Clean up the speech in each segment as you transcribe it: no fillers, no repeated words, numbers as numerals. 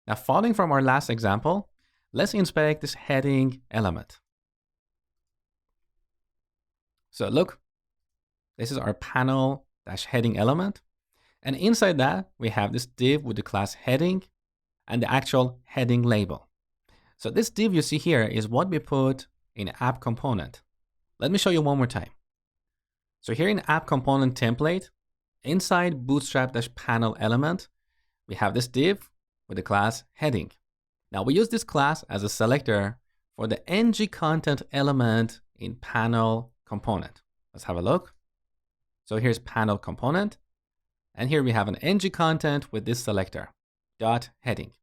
Now, following from our last example, let's inspect this heading element. So look, this is our panel-heading element. And inside that, we have this div with the class heading and the actual heading label. So this div you see here is what we put in app component. Let me show you one more time. So here in app component template, inside bootstrap-panel element, we have this div with the class heading. Now we use this class as a selector for the ngContent element in panel component. Let's have a look. So here's panel component. And here we have an ngContent with this selector, dot heading.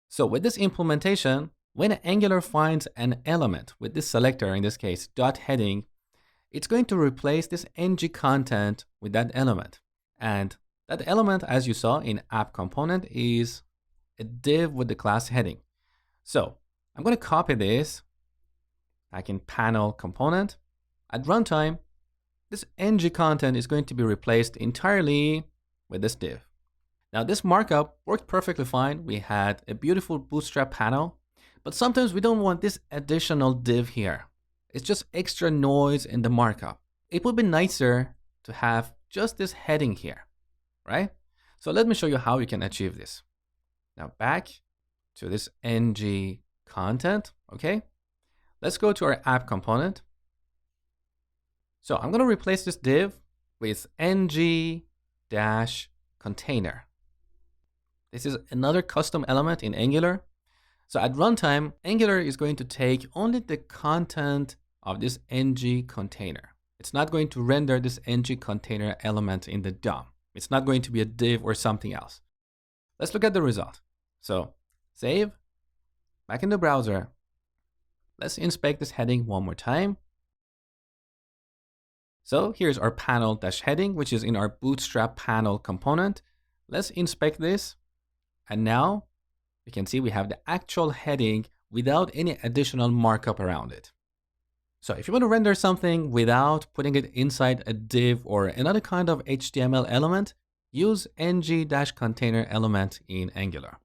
So with this implementation, when Angular finds an element with this selector, in this case, dot heading, it's going to replace this ngContent with that element. And that element, as you saw in app component, is a div with the class heading. So I'm going to copy this back in panel component. At runtime, this ngContent is going to be replaced entirely with this div. Now this markup worked perfectly fine. We had a beautiful bootstrap panel, but sometimes we don't want this additional div here. It's just extra noise in the markup. It would be nicer to have just this heading here, right? So let me show you how you can achieve this. Now back to this ngContent, okay? Let's go to our app component. So I'm going to replace this div with ngContainer. This is another custom element in Angular. So at runtime, Angular is going to take only the content of this ngContainer. It's not going to render this ngContainer element in the DOM. It's not going to be a div or something else. Let's look at the result. So save, back in the browser. Let's inspect this heading one more time. So here's our panel-heading, which is in our bootstrap panel component. Let's inspect this. And now you can see we have the actual heading without any additional markup around it. So if you want to render something without putting it inside a div or another kind of HTML element, use ngContainer element in Angular.